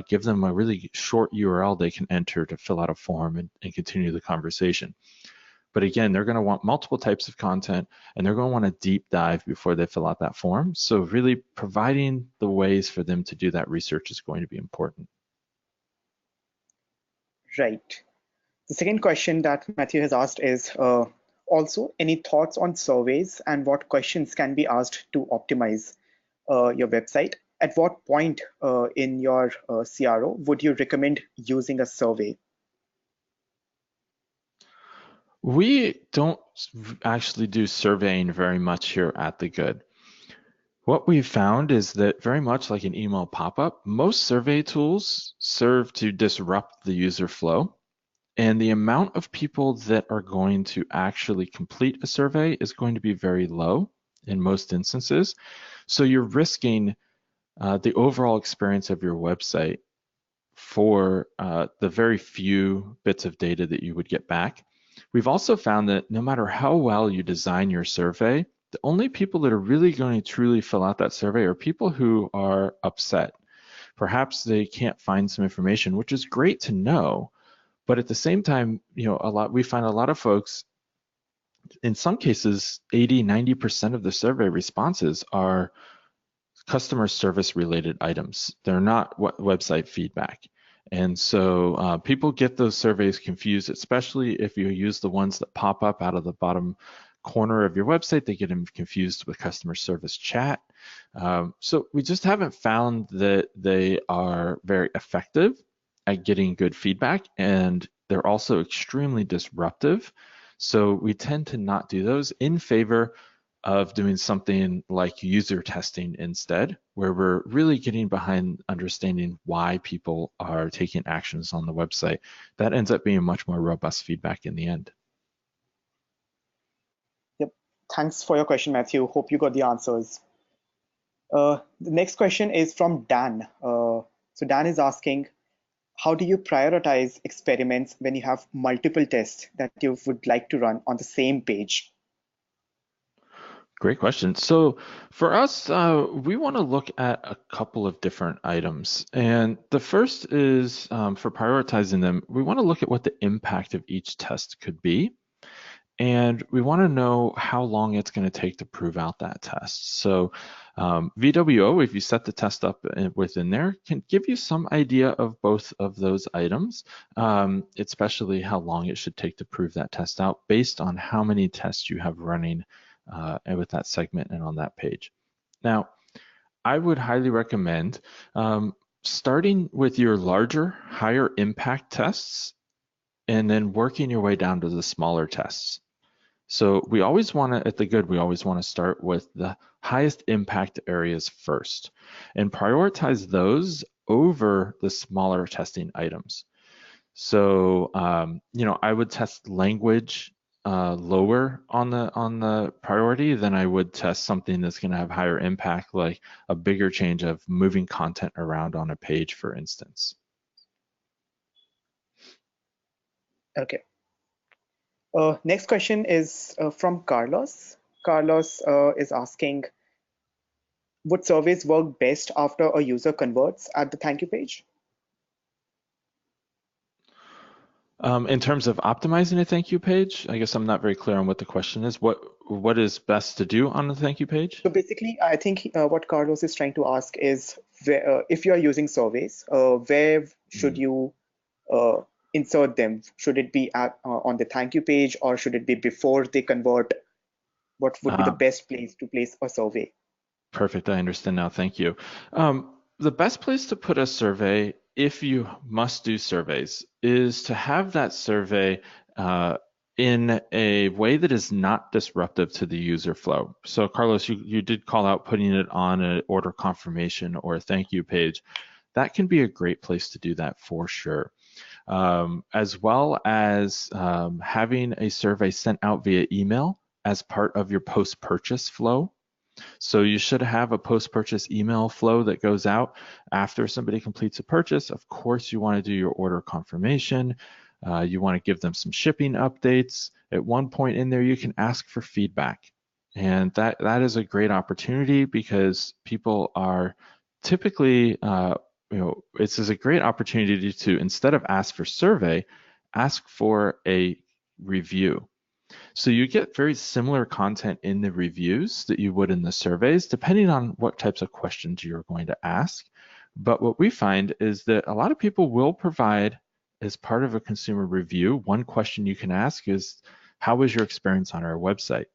give them a really short URL they can enter to fill out a form and continue the conversation. But again, they're going to want multiple types of content, and they're going to want to deep dive before they fill out that form. So really providing the ways for them to do that research is going to be important. Right. The second question that Matthew has asked is also any thoughts on surveys and what questions can be asked to optimize your website? At what point in your CRO would you recommend using a survey? We don't actually do surveying very much here at The Good. What we've found is that very much like an email pop-up, most survey tools serve to disrupt the user flow. And the amount of people that are going to actually complete a survey is going to be very low in most instances. So you're risking the overall experience of your website for the very few bits of data that you would get back. We've also found that no matter how well you design your survey, the only people that are really going to truly fill out that survey are people who are upset. Perhaps they can't find some information, which is great to know. But at the same time, we find a lot of folks, in some cases, 80, 90% of the survey responses are customer service related items. They're not website feedback. And so people get those surveys confused, especially if you use the ones that pop up out of the bottom corner of your website. They get them confused with customer service chat. So we just haven't found that they are very effective at getting good feedback, and they're also extremely disruptive. So we tend to not do those in favor of doing something like user testing instead, where we're really getting behind understanding why people are taking actions on the website. That ends up being much more robust feedback in the end. Yep. Thanks for your question, Matthew. Hope you got the answers. The next question is from Dan. So Dan is asking, how do you prioritize experiments when you have multiple tests that you would like to run on the same page? Great question. So for us, we want to look at a couple of different items. And the first is for prioritizing them, we want to look at what the impact of each test could be. And we want to know how long it's going to take to prove out that test. So VWO, if you set the test up within there, can give you some idea of both of those items, especially how long it should take to prove that test out based on how many tests you have running with that segment and on that page. Now, I would highly recommend starting with your larger, higher impact tests and then working your way down to the smaller tests. So we always want to, at the good, we always want to start with the highest impact areas first and prioritize those over the smaller testing items. So, I would test language lower on the priority than I would test something that's going to have higher impact, like a bigger change of moving content around on a page, for instance. Okay. Next question is from Carlos. Carlos is asking, would surveys work best after a user converts at the thank you page? In terms of optimizing a thank you page, I guess I'm not very clear on what the question is. What is best to do on the thank you page? So basically, I think what Carlos is trying to ask is, if you are using surveys, where should you insert them? Should it be on the thank you page, or should it be before they convert? What would be the best place to place a survey? Perfect. I understand now. Thank you. The best place to put a survey, if you must do surveys, is to have that survey in a way that is not disruptive to the user flow. So Carlos, you did call out putting it on an order confirmation or a thank you page. That can be a great place to do that for sure. As well as having a survey sent out via email as part of your post-purchase flow. So you should have a post-purchase email flow that goes out after somebody completes a purchase. Of course, you want to do your order confirmation. You want to give them some shipping updates. At one point in there, you can ask for feedback. And that is a great opportunity because people are typically, this is a great opportunity to, instead of ask for survey, ask for a review. So you get very similar content in the reviews that you would in the surveys, depending on what types of questions you're going to ask. But what we find is that a lot of people will provide, as part of a consumer review, one question you can ask is, how was your experience on our website?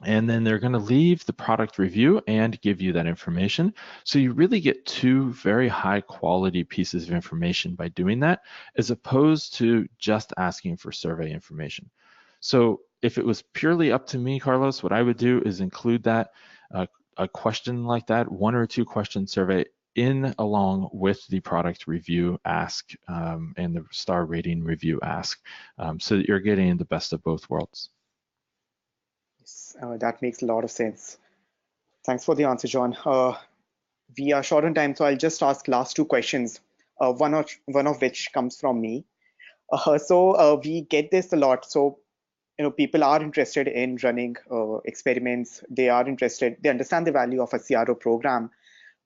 And then they're going to leave the product review and give you that information. So you really get two very high quality pieces of information by doing that, as opposed to just asking for survey information. So if it was purely up to me, Carlos, what I would do is include that, a question like that, 1 or 2 question survey in along with the product review ask and the star rating review ask, so that you're getting the best of both worlds. Yes, that makes a lot of sense. Thanks for the answer, John. We are short on time, so I'll just ask last 2 questions, one of which comes from me. We get this a lot. So people are interested in running experiments. They understand the value of a CRO program,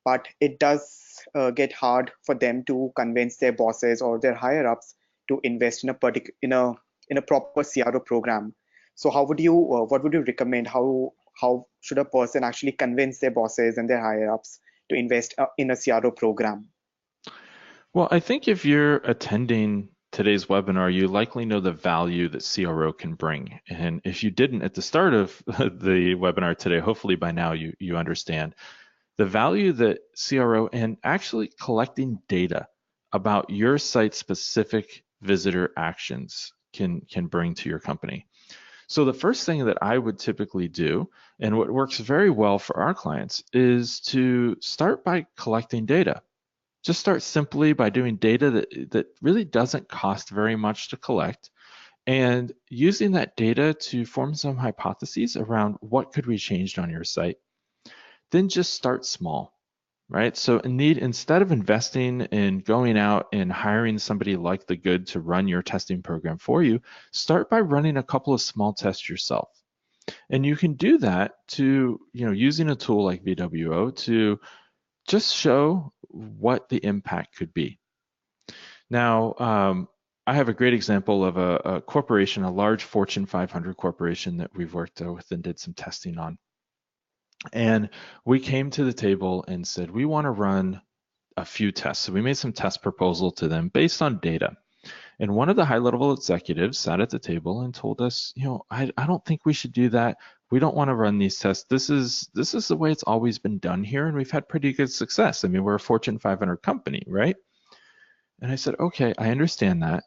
but it does get hard for them to convince their bosses or their higher ups to invest in a proper CRO program. So what would you recommend? How should a person actually convince their bosses and their higher ups to invest in a CRO program? Well, I think if you're attending today's webinar, you likely know the value that CRO can bring. And if you didn't at the start of the webinar today, hopefully by now you understand the value that CRO and actually collecting data about your site-specific visitor actions can bring to your company. So the first thing that I would typically do, and what works very well for our clients, is to start by collecting data. Just start simply by doing data that really doesn't cost very much to collect, and using that data to form some hypotheses around what could we change on your site. Then just start small, right? So instead of investing in going out and hiring somebody like the Good to run your testing program for you, start by running a couple of small tests yourself. And you can do that to, using a tool like VWO to just show what the impact could be. Now, I have a great example of a corporation, a large Fortune 500 corporation that we've worked with and did some testing on. And we came to the table and said, we want to run a few tests. So we made some test proposal to them based on data. And one of the high-level executives sat at the table and told us, I don't think we should do that. We don't want to run these tests. This is the way it's always been done here, and we've had pretty good success. I mean, we're a Fortune 500 company, right? And I said, okay, I understand that.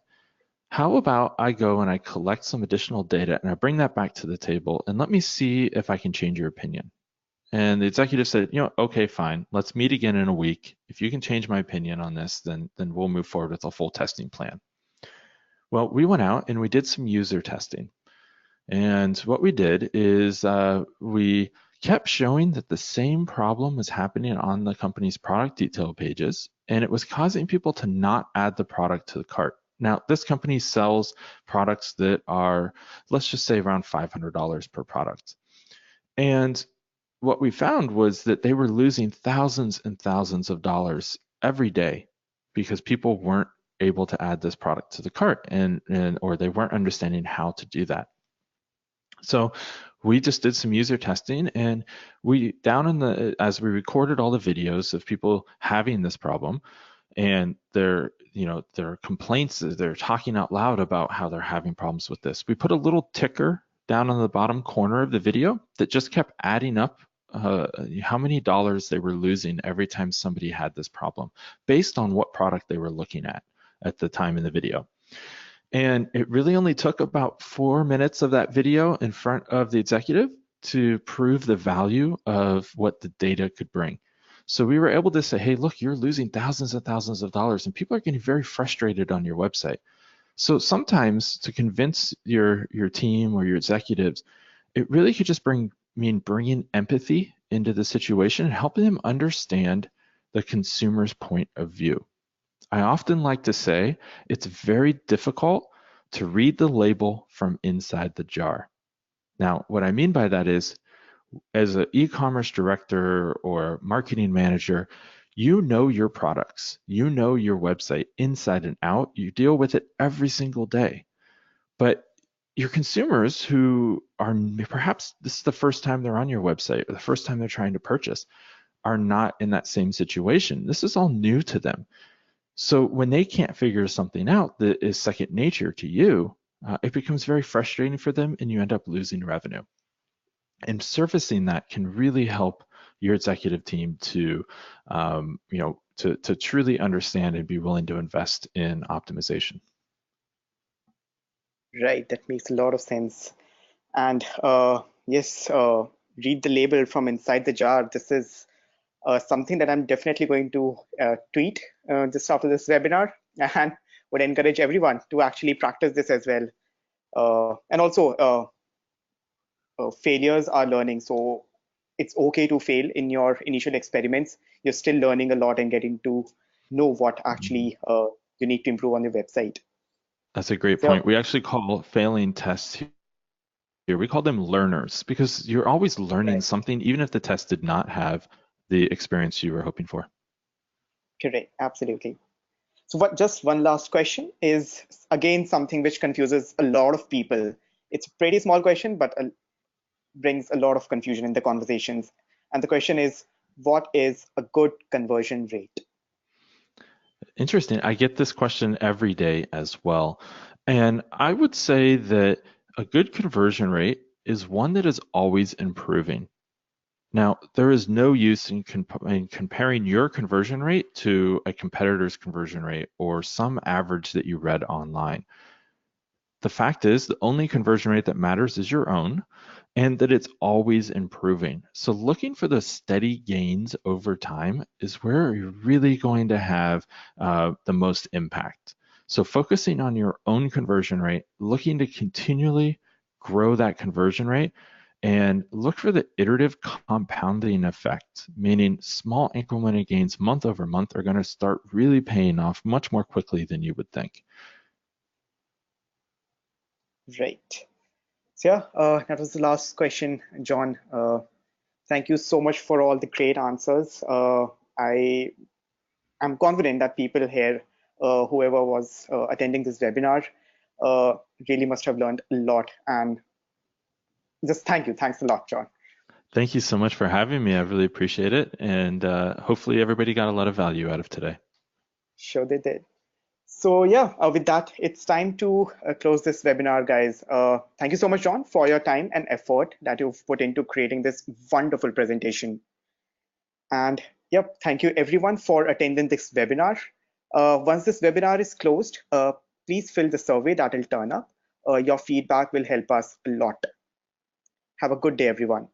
How about I go and I collect some additional data and I bring that back to the table and let me see if I can change your opinion. And the executive said, okay, fine. Let's meet again in a week. If you can change my opinion on this, then we'll move forward with a full testing plan. Well, we went out and we did some user testing. And what we did is we kept showing that the same problem was happening on the company's product detail pages, and it was causing people to not add the product to the cart. Now, this company sells products that are, let's just say, around $500 per product. And what we found was that they were losing thousands and thousands of dollars every day because people weren't able to add this product to the cart or they weren't understanding how to do that. So we just did some user testing, and as we recorded all the videos of people having this problem and their complaints, they're talking out loud about how they're having problems with this. We put a little ticker down on the bottom corner of the video that just kept adding up how many dollars they were losing every time somebody had this problem based on what product they were looking at the time in the video. And it really only took about 4 minutes of that video in front of the executive to prove the value of what the data could bring. So we were able to say, hey, look, you're losing thousands and thousands of dollars and people are getting very frustrated on your website. So sometimes to convince your team or your executives, it really could just mean bringing empathy into the situation and helping them understand the consumer's point of view. I often like to say it's very difficult to read the label from inside the jar. Now, what I mean by that is, as an e-commerce director or marketing manager, you know your products, you know your website inside and out, you deal with it every single day. But your consumers who are perhaps this is the first time they're on your website or the first time they're trying to purchase are not in that same situation. This is all new to them. So when they can't figure something out that is second nature to you, it becomes very frustrating for them and you end up losing revenue. And surfacing that can really help your executive team to truly understand and be willing to invest in optimization. Right, that makes a lot of sense. And yes, read the label from inside the jar. This is something that I'm definitely going to tweet just after this webinar, and would encourage everyone to actually practice this as well. And also, failures are learning, so it's okay to fail in your initial experiments. You're still learning a lot and getting to know what actually you need to improve on your website. That's a great point. We actually call failing tests here, we call them learners because you're always learning something, even if the test did not have the experience you were hoping for. Correct, absolutely. So just one last question is, again, something which confuses a lot of people. It's a pretty small question, but brings a lot of confusion in the conversations. And the question is, what is a good conversion rate? Interesting. I get this question every day as well. And I would say that a good conversion rate is one that is always improving. Now, there is no use in comparing your conversion rate to a competitor's conversion rate or some average that you read online. The fact is, the only conversion rate that matters is your own, and that it's always improving. So, looking for the steady gains over time is where you're really going to have the most impact. So, focusing on your own conversion rate, looking to continually grow that conversion rate, and look for the iterative compounding effect, meaning small incremental gains month over month are going to start really paying off much more quickly than you would think. Right. So yeah, that was the last question, John. Thank you so much for all the great answers. I am confident that people here, whoever was attending this webinar, uh, really must have learned a lot. And just thank you. Thanks a lot, John. Thank you so much for having me. I really appreciate it. And hopefully, everybody got a lot of value out of today. Sure they did. So yeah, with that, it's time to close this webinar, guys. Thank you so much, John, for your time and effort that you've put into creating this wonderful presentation. And yep, thank you everyone for attending this webinar. Once this webinar is closed, please fill the survey that will turn up. Your feedback will help us a lot. Have a good day, everyone.